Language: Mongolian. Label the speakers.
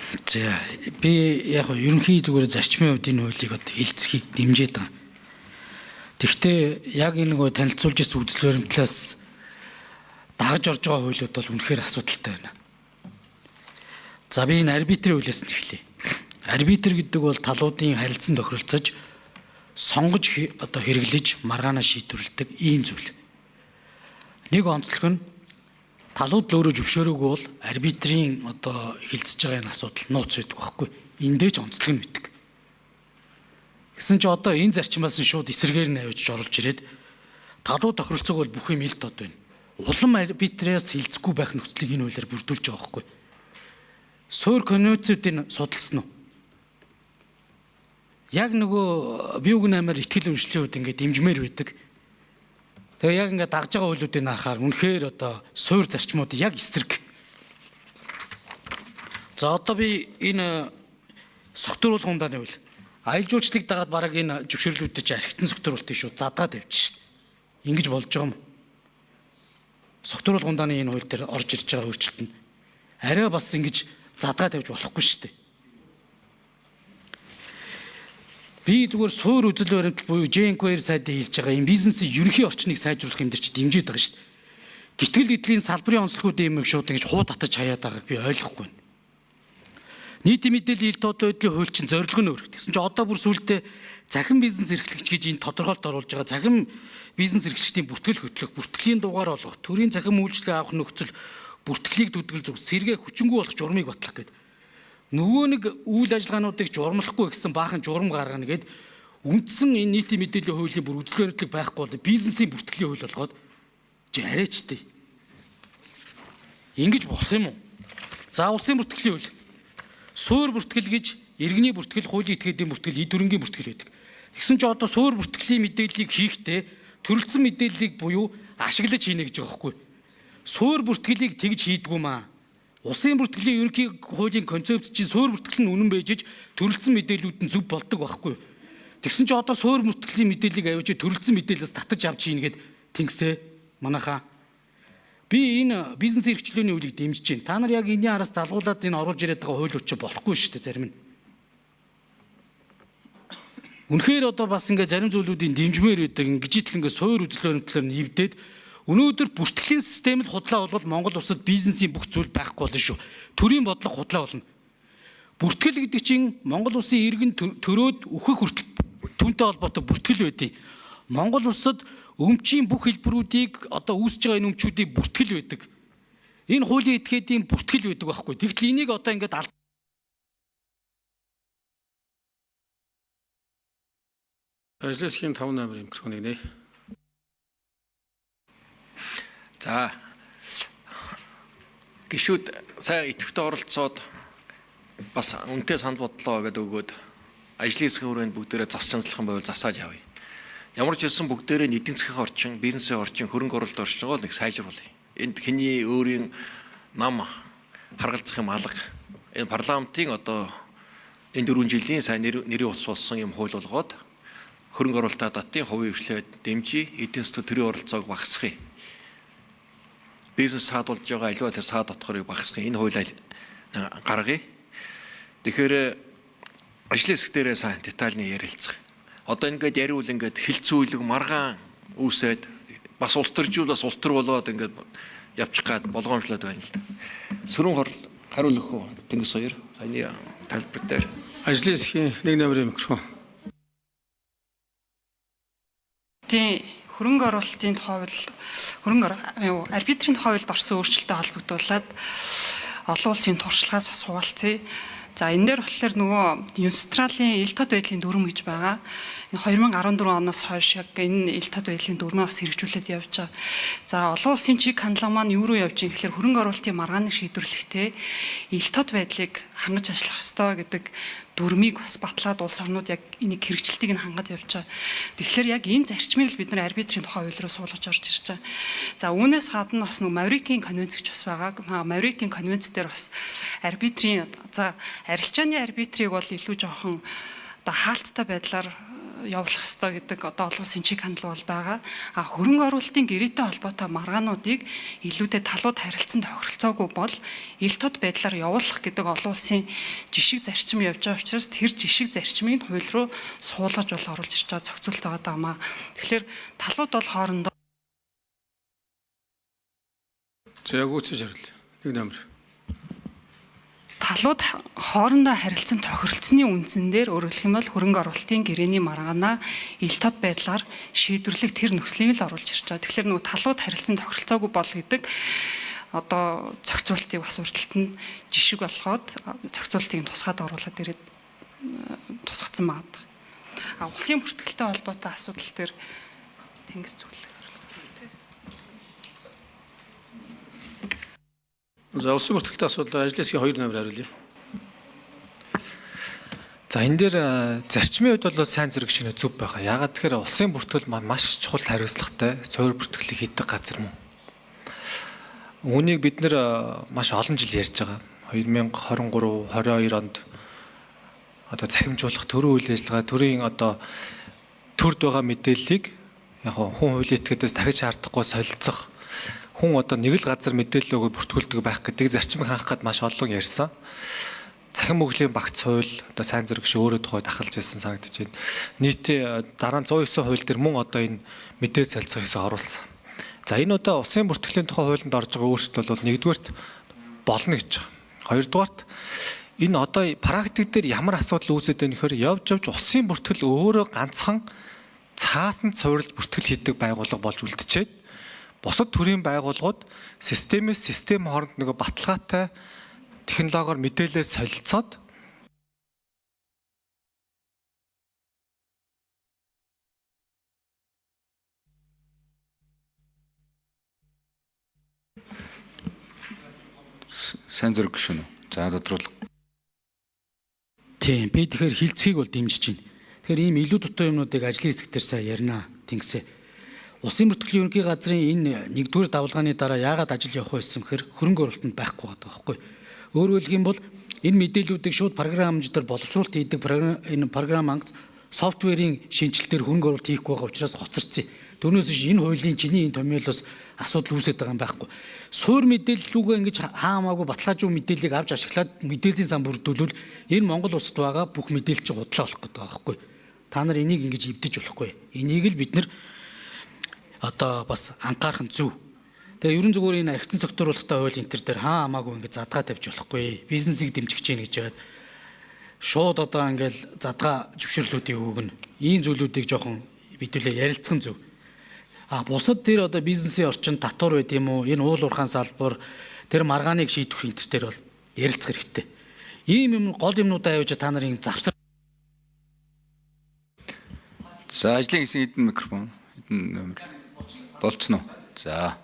Speaker 1: За би яг ерөнхий зүгээр зарчмын хувьд энэ хуулийг одоо хилцхийг дэмжиж байгаа. Тэгэхдээ яг энэ нөгөө танилцуулж ирсэн үзэл баримтлаас дагаж орж байгаа хуулиуд бол үнэхээр асуудалтай байна. За би энэ арбитрийн хуулиас нь эхлэе. Арбитр гэдэг бол талуудын харилцан тохиролцож сонгож одоо хэрэглэж маргаанаа шийдвэрлэдэг ийм зүйл. Нэг онцлог нь талууд л өөрөө зөвшөөрөөгүй бол арбитрийн одоо хилцэж байгаа энэ асуудал нууц байдаг байхгүй. Эндээ ч онцлог нь мэддэг. Гэсэн чи одоо энэ зарчмаас нь шууд эсрэгээр нь авч оруулж ирээд талууд тохиролцоог бол бүх юм илт одоо байна. Улам арбитраас хилцэхгүй байх нөхцөлийг энэ хуулиар бүрдүүлж байгаа байхгүй. Суур конвенцүүдийг судалсан уу? Яг нөгөө бие үгнээр ихтгэл үнэмшлийн үед ингээд дэмжмээр байдаг. Тэгээ яг ингээд дагж байгаа хуулиудыг харахаар үнэхээр одоо суур зарчмууд яг эсрэг. За одоо би энэ согтууруулгын дааны хууль аялал жуулчлалыг дагаад бараг энэ зөвшөөрлүүдтэй чи архитектон согтууруулалтыг шууд задгаад тавьчих шээ. Ингэж болж байгаа юм. Согтууруулгын дааны энэ хууль дээр орж ирж байгаа өөрчлөлт нь арай бас ингэж задгаад тавьж болохгүй шүү дээ. Би зүгээр суур үзэл баримтал буюу J-Inquiry сайдын хийж байгаа энэ бизнесийн ерөнхий орчныг сайжруулах юм дээр чи дэмжиж байгаа шүү дээ. Гэтэл эдлийн салбарын онцлогуудын юмыг шууд ингэж хуу татаж хаяад байгааг би ойлгохгүй байна. Нийтийн мэдээллийн ил тоотой байдлын хууль чинь зорилго нь өөр. Тэгсэн чинь одоо бүр сүүлдээ захин бизнес эрхлэгч гэж энэ тодорхойлт оруулж байгаа. Захин бизнес эрхлэгчдийн бүртгэл хөтлөх, бүртгэлийн дугаар олгох, төрийн захин үйлчлэгээ авах нөхцөл бүртгэлийг дүдгэл зүг сэргээ хүчингү болох журмыг батлах гэдэг. Нөгөө нэг үйл ажиллагаануудыг журмлахгүй гэсэн баахан журам гаргана гэд үндсэн энэ нийтийн мэдээллийн хуулийн бүр үзэл баримтлаг байхгүй бол бизнесийн бүртгэлийн хууль болгоод арайчтэй. Ингэж болох юм уу? За улсын бүртгэлийн хууль. Суур бүртгэл гэж иргэний бүртгэл, хуулийн этгээдийн бүртгэл, эд хөрөнгийн бүртгэл байдаг. Тэгсэн чинь одоо суур бүртгэлийн мэдээллийг хийхдээ төрөлцсөн мэдээллийг буюу ашиглаж хийнэ гэж байгаа байхгүй. Суур бүртгэлийг тэгж хийдгүү маа. Улсын бүртгэлийн ерөнхий хуулийн концепц чинь суур бүртгэл нь үнэн байж төрөлцсөн мэдээллүүд нь зөв болдог байхгүй. Тэгсэн чинь одоо суур бүртгэлийн мэдээллийг авчиж төрөлцсөн мэдээлэлээс татаж авч хийнэ гэд тэнгисээ манайхаа. Би энэ бизнес эрхчлөөний хуулийг дэмжиж байна. Та нар яг энэний араас залгуулад энэ оруулж ирээд байгаа хууль учраас болохгүй шүү дээ зарим нь. Үнэхээр одоо бас ингээ зарим зүйлүүдийн дэмжмээр байдаг ингэж итл ингээ суур үзэл баримтлаар нэвдээд өнөөдөр бүртгэлийн систем л худлаа болвол Монгол улсад бизнесийн бүх зүйл байхгүй болно шүү. Төрийн бодлого худлаа болно. Бүртгэл гэдэг чинь Монгол улсын иргэн төрөөд өөхөх хүртэл түүнтэй холбоотой бүртгэл байдیں۔ Монгол улсад өмчийн бүх хэлбэрүүдийг одоо үүсэж байгаа энэ өмчүүдийг бүртгэл байдаг. Энэ хуулийн этгээдийн бүртгэл байдаг байхгүй. Тэгтэл энийг одоо ингээд
Speaker 2: Ажлын 5 номер микрофоныг нэ. За гişүүд сая идэвхтэй оролцоод бас үнэтэй санал бодлоо гэдэг өгөөд ажлын хэсгийн хүрээнд бүгдээрээ зас чанслах юм байвал засааж явъя. Ямар ч хэлсэн бүгдээрээ эдийн засгийн орчин, бизнесийн орчин, хөрөнгө оруулалт орчноо нэг сайжруулъя. Энд хэний өөрийн нам харгалзах юм алга. Энэ парламентын одоо энэ 4 жилийн сайн нэрийн утас болсон юм хууль болгоод хөрөнгө оруулалтаа датын хувийн хвшлээд дэмжиж эдийн засгийн төрийн оролцоог багасгахыг. Бизнес саадуулж байгаа аливаа тэр саад дотхорыг багасгахыг энэ хуулийг гаргая. Тэгэхээр ажлын хэсэг дээрээ сайн детальны ярилцах. Одоо ингээд яриул ингээд хилцүүлэг маргаан үүсээд бас улс төржүүлээс улс төр болоод ингээд явчих гад болгоомжлоод байна л да. Сөрөн хариулах уу Тэнгис хоёр саяны тайлбар дээр.
Speaker 3: Ажлын хэсгийн 1 номерын микрофон.
Speaker 4: Тийм хөрөнгө оруулалтын хууль арбитрийн хуулид орсон өөрчлөлтөд холбогдуулаад олон улсын туршлагаас бас хуваалцъя. За энэ дээр болохоор нөгөө Юнстралийн ил тод байдлын дүрм гэж байгаа. 2014 оноос хойш яг энэ ил тод байдлын дүрмээ бас хэрэгжүүлээд явж байгаа. За олон улсын чиг хандлага маань юу руу явж байгаа гэхээр хөрөнгө оруулалтын маргааныг шийдвэрлэхдээ ил тод байдлыг хангаж ажиллах ёстой гэдэг дүрмийг бас батлаад улс орнууд яг энийг хэрэгжилтийг нь хангад явж байгаа. Тэгэхээр яг энэ зарчмыг л бид нар арбитрийн тухай хууль руу суулгаж орж ирж байгаа. За үүнээс гадна бас нэг Маврикийн конвенц гэж бас байгаа. Маврикийн конвенц дээр бас арбитрийн арилжааны арбитрийг бол илүү жоохон одоо хаалттай байдлаар явуулах ёстой гэдэг одоо олон улсын чиг хандлага бол байгаа. Хөрөнгө оруулалтын гэрээтэй холбоотой маргаануудыг илүүтэй талууд харилцан тохиролцоогүй бол ил тод байдлаар явуулах гэдэг олон улсын жишг зарчим явж байгаа учраас тэр жишг зарчмыг хууль руу суулгаж бол оруулж ирж байгаа зохицуулт байгаа даамаа. Тэгэхээр талууд бол хоорондоо
Speaker 3: За яг үүсэж хариулъя. Нэг номер.
Speaker 4: талууд хоорондоо харилцан тохиролцсны үндсэн дээр өөрөлдөх юм бол хөрөнгө оруулалтын гэрээний маргаанаа ил тод байдлаар шийдвэрлэх тэр нөхцөлийг л оруулж ирж байгаа. Тэгэхээр нөгөө талууд харилцан тохиролцоогүй бол гэдэг одоо зохицуултыг бас урьдчилан жишг болгоод зохицуултыг тусгаад оруулаад ирээд тусгацсан байгаа. Улсын бүртгэлтэй холбоотой асуудал дээр тэнгис зүйлээ.
Speaker 3: За улсын бүртгэлтэй асуудал ажлын хэсгийн 2 номер хариулъя.
Speaker 5: За энэ дээр зарчмын хувьд бол сайн зэрэг шинэ зөв байгаа. Яагаад тэгэхээр улсын бүртгэл маш чухал хариуцлагатай суурь бүртгэлийг хийдэг газар мөн. Үүнийг бид нэр маш олон жил ярьж байгаа. 2023, 22 онд одоо цахимжуулах төрийн үйл ажиллагаа, төрийн одоо төрд байгаа мэдээллийг яг хүн хуулийн этгээдээс дахиж шаардахгүй солилцох, хүн одоо нэг л газар мэдээлэл өгөө бүртгүүлдэг байх гэдэг зарчмыг хангах гээд маш олон ярьсан. Цахим мөгжлийн багц хууль одоо сайн зэрэг өөрөө тухайд ахалж ирсэн санагдаж байна. Нийтээ дараа нь 109 хууль дээр мөн одоо энэ мэдээлэл солилцох хэсэг оруулсан. За энэ удаа улсын бүртгэлийн тухай хуулинд орж байгаа өөрчлөлт бол нэгдүгээрт болно гэж байгаа. Хоёрдугаарт энэ одоо практик дээр ямар асуудал үүсэж байна гэхээр явж улсын бүртгэл өөрөө ганцхан цаасанд суурилж бүртгэл хийдэг байгууллага болж үлдчихэд бусад төрийн байгууллагууд системээс систем хооронд нэг баталгаатай технологиор мэдээлэл солилцоод
Speaker 6: сайн зэрэг гүшүүн. За тодруулах.
Speaker 1: Тийм би тэгэхээр хилцгийг бол дэмжиж байна. Тэгэхээр ийм илүү дутуу юмнуудыг ажлын хэсгээр сайн ярина тэнгисээ. Улсын бүртгэлийн ерөнхий газрын энэ нэгдүгээр давалгааны дараа яагаад ажил явах байсан гэхээр хөрөнгө оруулалтанд байхгүй байгаа байхгүй. Өөрөөр хэлэх юм бол энэ мэдээллүүдийг шууд програмчдаар боловсруулалт хийдэг энэ програм анги софтверийн шинжилтээр хөрөнгө оруулалт хийхгүй байгаа учраас хоцорсон. Түүнээс биш энэ хуулийн чиний энэ томьёолоос асуудал үүсэж байгаа юм байхгүй. Суур мэдээллүүгээ ингэж хаамаагүй баталгаажгүй мэдээллийг авч ашиглаад мэдээллийн сан бүрдүүлвэл энэ Монгол улсад байгаа бүх мэдээлэл чинь худлаа болох гэдэг байгаа байхгүй. Та нар энийг ингэж эвдэж болохгүй. Энийг л бид нэр одоо бас анхаарах нь зөв. Тэгээ ерөн зүгээр энэ архицсан секторуулалтаа хууль энэ төр дээр хаамаагүй ингэж задгаа тавьж болохгүй. Бизнесийг дэмжиж гин гэж яагаад шууд одоо ингээл задгаа зөвшөөрлүүдийг өгнө. Ийм зүйлүүдийг жоохон бидүүлээ ярилцах нь зөв. Бусад дээр одоо бизнесийн орчинд татвар байд юм уу? Энэ уул уурхаан салбар тэр маргааныг шийдвэх энэ төр бол ярилцах хэрэгтэй. Ийм юм гол юмнуудаа явж та нарын завсар.
Speaker 6: За ажлын хэсгийн эдэн микрофон. Эдэн номер. Болцсон уу? За.